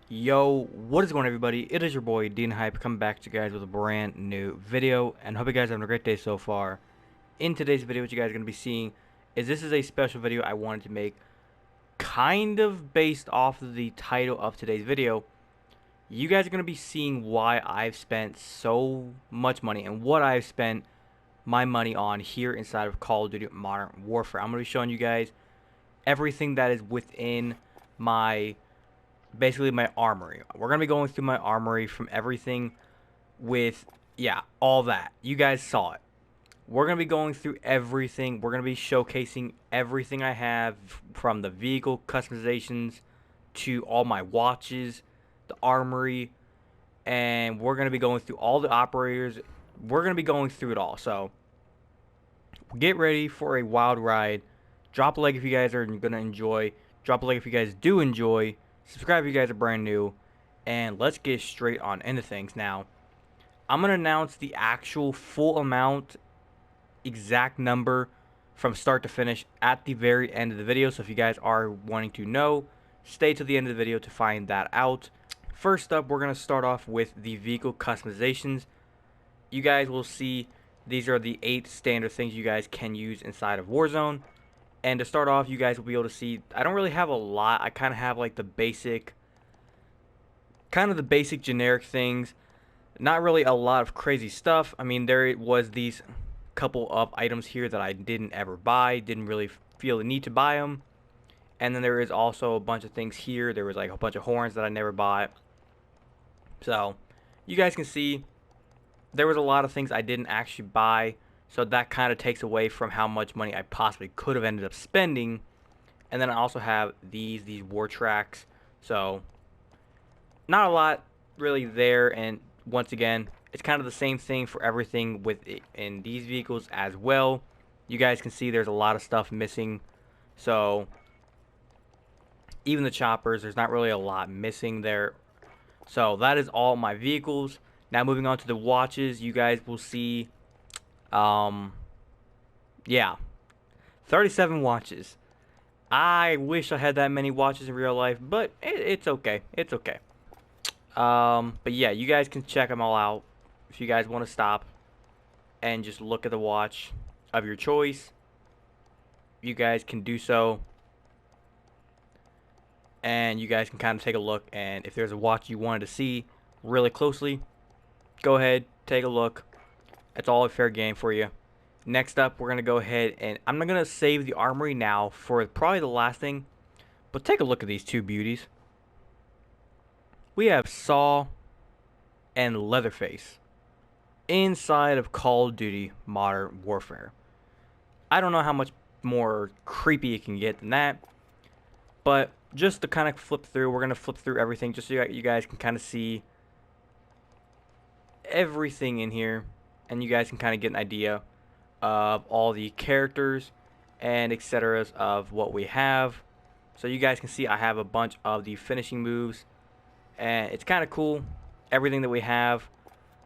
Yo, what is going on, everybody? It is your boy Dean Hype coming back to you guys with a brand new video, and hope you guys are having a great day so far. In today's video, what you guys are going to be seeing is this is a special video I wanted to make, kind of based off of the title of today's video. You guys are going to be seeing why I've spent so much money and what I've spent my money on here inside of Call of Duty Modern Warfare. I'm going to be showing you guys everything that is within my basically my armory. We're gonna be going through my armory from everything with, yeah, all that. You guys saw it. We're gonna be going through everything. We're gonna be showcasing everything I have, from the vehicle customizations to all my watches, the armory, and we're gonna be going through all the operators. We're gonna be going through it all. So get ready for a wild ride. Drop a like if you guys are gonna enjoy. Drop a like if you guys do enjoy. Subscribe if you guys are brand new, and let's get straight on into things. Now, I'm going to announce the actual full amount, exact number from start to finish at the very end of the video. So if you guys are wanting to know, stay to the end of the video to find that out. First up, we're going to start off with the vehicle customizations. You guys will see these are the 8 standard things you guys can use inside of Warzone. And to start off, you guys will be able to see, I don't really have a lot. I kind of have like the basic, generic things. Not really a lot of crazy stuff. I mean, there was these couple of items here that I didn't ever buy. Didn't really feel the need to buy them. And then there is also a bunch of things here. There was like a bunch of horns that I never bought. So, you guys can see, there was a lot of things I didn't actually buy. So that kind of takes away from how much money I possibly could have ended up spending. And then I also have these war tracks. So not a lot really there. And once again, it's kind of the same thing for everything in these vehicles as well. You guys can see there's a lot of stuff missing. So even the choppers, there's not really a lot missing there. So that is all my vehicles. Now moving on to the watches, you guys will see yeah, 37 watches. I wish I had that many watches in real life, but it's okay. It's okay. But yeah, you guys can check them all out if you guys want to stop and just look at the watch of your choice. You guys can do so, and you guys can kind of take a look, and if there's a watch you wanted to see really closely, go ahead, take a look. It's all a fair game for you. Next up, we're going to go ahead, and I'm not going to save the armory now for probably the last thing. But take a look at these two beauties. We have Saw and Leatherface inside of Call of Duty Modern Warfare. I don't know how much more creepy it can get than that. But just to kind of flip through, we're going to flip through everything just so you guys can kind of see everything in here. And you guys can kind of get an idea of all the characters and etc. of what we have. So you guys can see I have a bunch of the finishing moves. And it's kind of cool, everything that we have.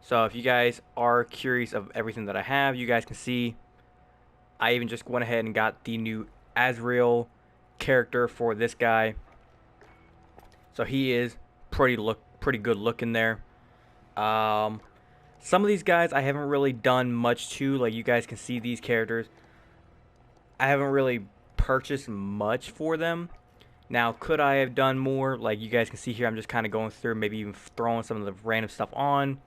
So if you guys are curious of everything that I have, you guys can see I even just went ahead and got the new Azrael character for this guy. So he is pretty good looking there. Some of these guys I haven't really done much to. Like, you guys can see these characters, I haven't really purchased much for them. Now, could I have done more? Like, you guys can see here, I'm just kind of going through, maybe even throwing some of the random stuff on.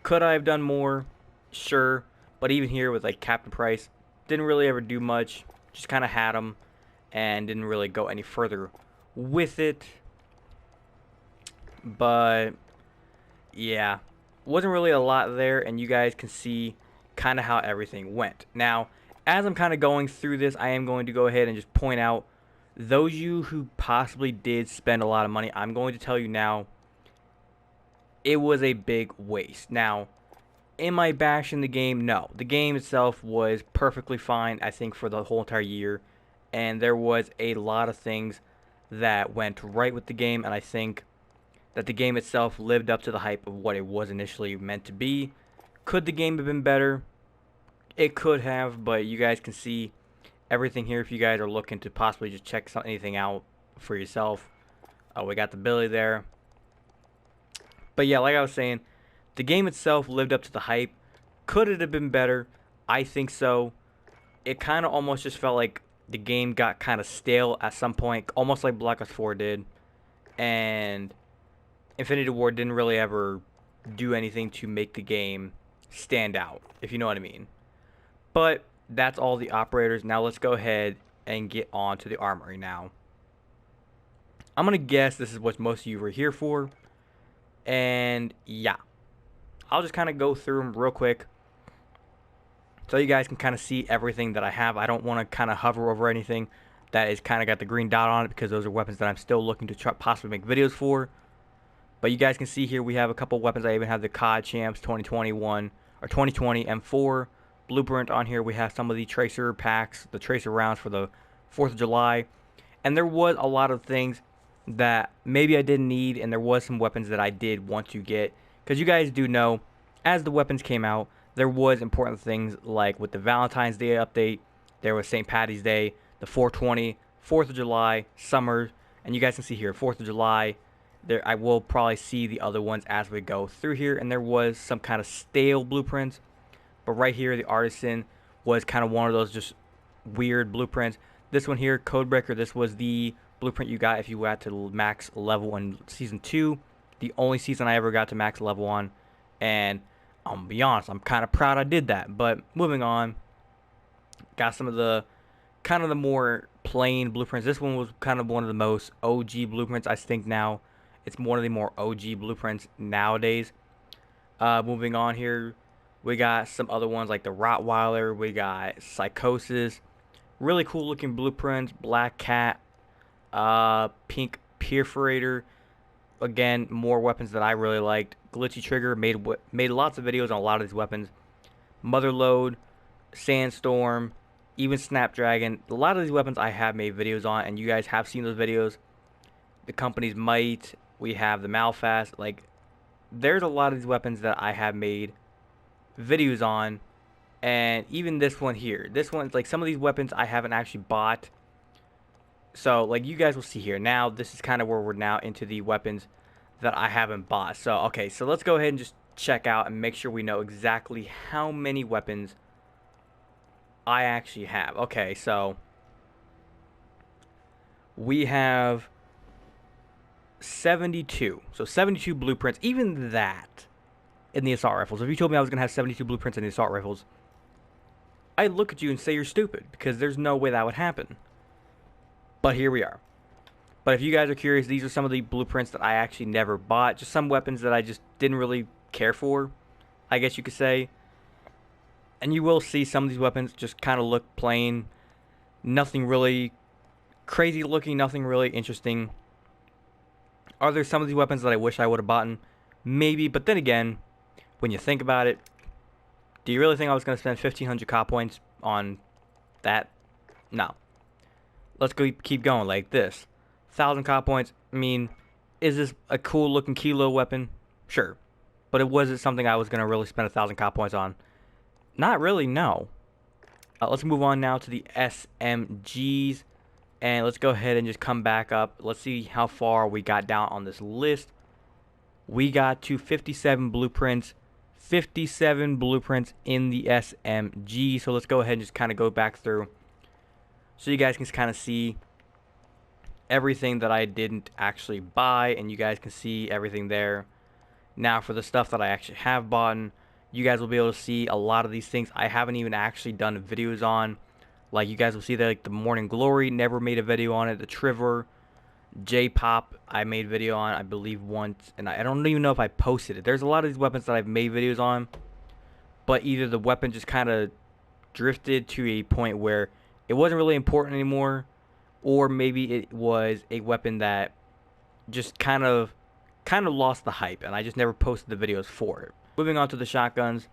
Could I have done more? Sure. But even here with, like, Captain Price, didn't really ever do much. Just kind of had them and didn't really go any further with it. But, yeah. Wasn't really a lot there, and you guys can see kind of how everything went. Now, as I'm kind of going through this, I am going to go ahead and just point out those you who possibly did spend a lot of money. I'm going to tell you now, it was a big waste. Now, am I bashing the game? No. The game itself was perfectly fine, I think, for the whole entire year, and there was a lot of things that went right with the game, and I think that the game itself lived up to the hype of what it was initially meant to be. Could the game have been better? It could have, but you guys can see everything here if you guys are looking to possibly just check anything out for yourself. We got the Billy there. But yeah, like I was saying, the game itself lived up to the hype. Could it have been better? I think so. It kind of almost just felt like the game got kind of stale at some point, almost like Black Ops 4 did. And Infinity Ward didn't really ever do anything to make the game stand out, if you know what I mean. But that's all the operators. Now let's go ahead and get on to the armory now. I'm going to guess this is what most of you were here for. And yeah, I'll just kind of go through them real quick so you guys can kind of see everything that I have. I don't want to kind of hover over anything that is kind of got the green dot on it because those are weapons that I'm still looking to try, possibly make videos for. But you guys can see here we have a couple weapons. I even have the COD Champs 2021 or 2020 M4 blueprint on here. We have some of the tracer packs, the tracer rounds for the 4th of July. And there was a lot of things that maybe I didn't need, and there was some weapons that I did want to get. Because you guys do know, as the weapons came out, there was important things like with the Valentine's Day update, there was St. Patty's Day, the 420, 4th of July, summer, and you guys can see here, 4th of July, there I will probably see the other ones as we go through here, and there was some kind of stale blueprints, but right here, the Artisan was kind of one of those just weird blueprints. This one here, Codebreaker, this was the blueprint you got if you got to max level in Season 2, the only season I ever got to max level on, and I'm gonna be honest, I'm kind of proud I did that. But moving on, got some of the kind of the more plain blueprints. This one was kind of one of the most OG blueprints. I think now it's one of the more OG blueprints nowadays. Moving on here, we got some other ones like the Rottweiler. We got Psychosis. Really cool looking blueprints. Black Cat. Pink Perforator. Again, more weapons that I really liked. Glitchy Trigger, made lots of videos on a lot of these weapons. Motherlode, Sandstorm, even Snapdragon. A lot of these weapons I have made videos on, and you guys have seen those videos. The company's Might, we have the Malfast. Like, there's a lot of these weapons that I have made videos on, and even this one here. This one's like some of these weapons I haven't actually bought. So, like, you guys will see here. Now, this is kind of where we're now into the weapons that I haven't bought. So, okay, so let's go ahead and just check out and make sure we know exactly how many weapons I actually have. Okay, so we have 72. So, 72 blueprints. Even that in the assault rifles. If you told me I was going to have 72 blueprints in the assault rifles, I'd look at you and say you're stupid because there's no way that would happen. But here we are. But if you guys are curious, these are some of the blueprints that I actually never bought. Just some weapons that I just didn't really care for, I guess you could say. And you will see some of these weapons just kind of look plain. Nothing really crazy looking, nothing really interesting. Are there some of these weapons that I wish I would have bought? Maybe, but then again, when you think about it, do you really think I was going to spend 1,500 COD points on that? No. Let's go keep going like this. 1,000 COD points. I mean, is this a cool looking kilo weapon? Sure. But it wasn't something I was going to really spend 1,000 COD points on. Not really, no. Let's move on now to the SMGs. And let's go ahead and just come back up. Let's see how far we got down on this list. We got to 57 blueprints. 57 blueprints in the SMG. So let's go ahead and just kind of go back through, so you guys can kind of see everything that I didn't actually buy, and you guys can see everything there. Now for the stuff that I actually have bought, you guys will be able to see a lot of these things I haven't even actually done videos on. Like, you guys will see that, like, the Morning Glory, never made a video on it. The Trevor, J-Pop, I made a video on, I believe, once, and I don't even know if I posted it. There's a lot of these weapons that I've made videos on, but either the weapon just kind of drifted to a point where it wasn't really important anymore, or maybe it was a weapon that just kind of lost the hype, and I just never posted the videos for it. Moving on to the shotguns.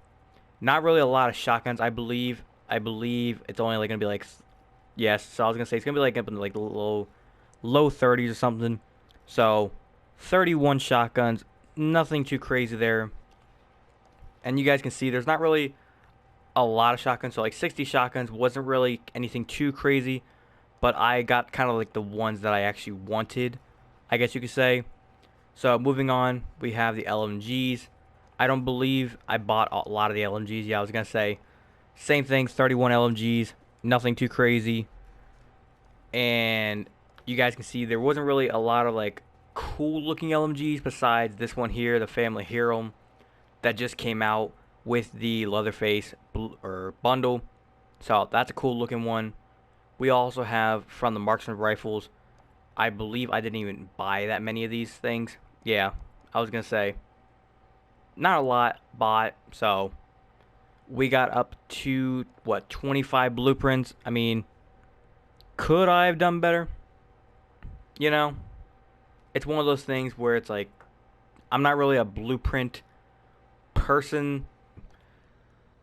Not really a lot of shotguns, I believe. I believe it's only like going to be like, yes, so I was going to say it's going to be like up in like the low 30s or something. So 31 shotguns, nothing too crazy there. And you guys can see there's not really a lot of shotguns. So like 60 shotguns wasn't really anything too crazy, but I got kind of like the ones that I actually wanted, I guess you could say. So moving on, we have the LMGs. I don't believe I bought a lot of the LMGs. Yeah, I was going to say, same thing, 31 LMGs, nothing too crazy. And you guys can see there wasn't really a lot of like cool looking LMGs besides this one here, the Family Hero, that just came out with the Leatherface bundle. So that's a cool looking one. We also have from the Marksman Rifles. I believe I didn't even buy that many of these things. Yeah, I was going to say, not a lot bought. So we got up to, what, 25 blueprints. I mean, could I have done better? You know, it's one of those things where it's like, I'm not really a blueprint person.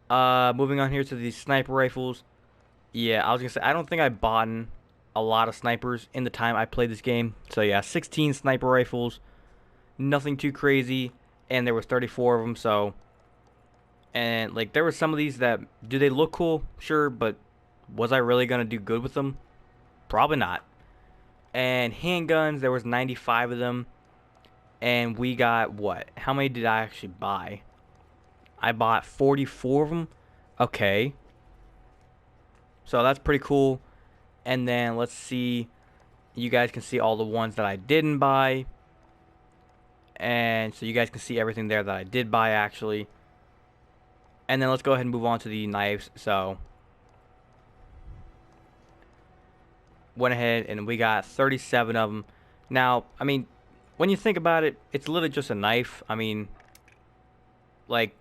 Moving on here to these sniper rifles. Yeah, I was going to say, I don't think I bought a lot of snipers in the time I played this game. So yeah, 16 sniper rifles. Nothing too crazy. And there was 34 of them, so. And, like, there were some of these that, do they look cool? Sure, but was I really going to do good with them? Probably not. And handguns, there was 95 of them. And we got, what? How many did I actually buy? I bought 44 of them. Okay. So that's pretty cool. And then let's see. You guys can see all the ones that I didn't buy. And so you guys can see everything there that I did buy, actually. And then let's go ahead and move on to the knives. So went ahead and we got 37 of them. Now, I mean, when you think about it, it's literally just a knife. I mean, like,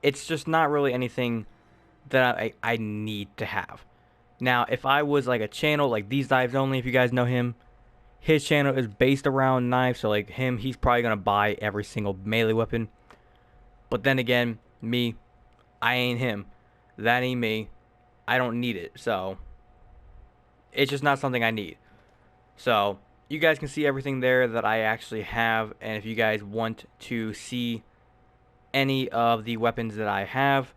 it's just not really anything that I need to have. Now, if I was like a channel like These Knives Only, if you guys know him, his channel is based around knives. So like him, he's probably going to buy every single melee weapon. But then again, me, I ain't him. That ain't me. I don't need it. So it's just not something I need. So you guys can see everything there that I actually have. And if you guys want to see any of the weapons that I have,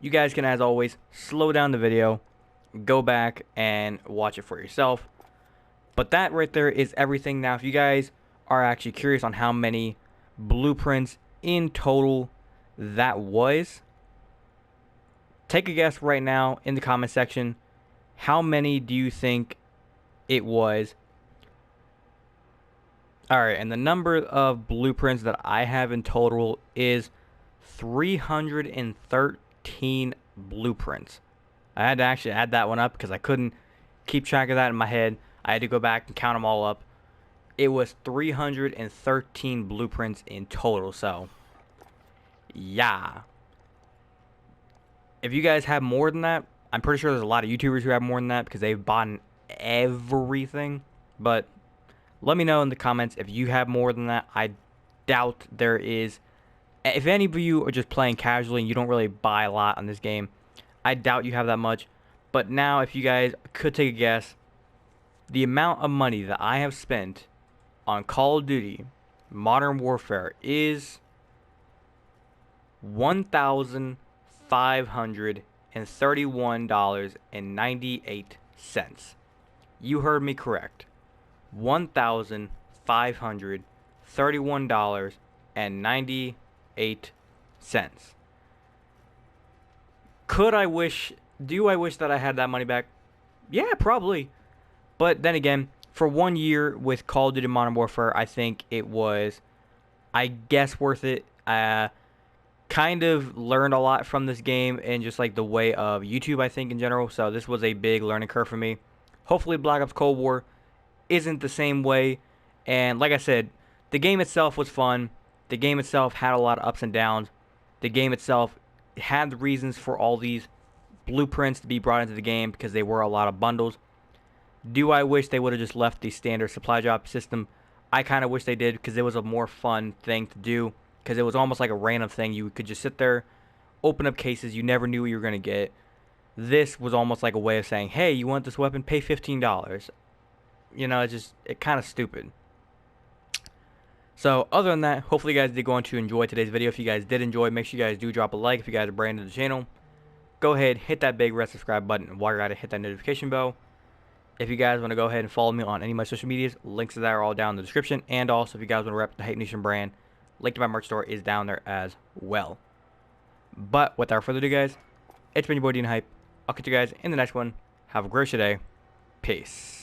you guys can, as always, slow down the video, go back and watch it for yourself. But that right there is everything. Now, if you guys are actually curious on how many blueprints in total that was, take a guess right now in the comment section. How many do you think it was? Alright, and the number of blueprints that I have in total is 313 blueprints. I had to actually add that one up because I couldn't keep track of that in my head. I had to go back and count them all up. It was 313 blueprints in total. So, yeah. If you guys have more than that, I'm pretty sure there's a lot of YouTubers who have more than that because they've bought everything. But let me know in the comments if you have more than that. I doubt there is. If any of you are just playing casually and you don't really buy a lot on this game, I doubt you have that much. But now, if you guys could take a guess, the amount of money that I have spent on Call of Duty Modern Warfare is $1,531.98. You heard me correct. $1,531.98. Do I wish that I had that money back? Yeah, probably. But then again, for 1 year with Call of Duty Modern Warfare, I think it was, I guess, worth it. Kind of learned a lot from this game and just like the way of YouTube, I think, in general. So this was a big learning curve for me. Hopefully Black Ops Cold War isn't the same way. And like I said, the game itself was fun. The game itself had a lot of ups and downs. The game itself had the reasons for all these blueprints to be brought into the game because they were a lot of bundles. Do I wish they would have just left the standard supply drop system? I kind of wish they did because it was a more fun thing to do because it was almost like a random thing. You could just sit there, open up cases. You never knew what you were going to get. This was almost like a way of saying, hey, you want this weapon? Pay $15. You know, it's kind of stupid. So other than that, hopefully you guys did go on to enjoy today's video. If you guys did enjoy, make sure you guys do drop a like. If you guys are brand new to the channel, go ahead, hit that big red subscribe button. And while you're at it, hit that notification bell. If you guys want to go ahead and follow me on any of my social medias, links to that are all down in the description. And also, if you guys want to rep the Hype Nation brand, link to my merch store is down there as well. But without further ado, guys, it's been your boy Dean Hype. I'll catch you guys in the next one. Have a great day. Peace.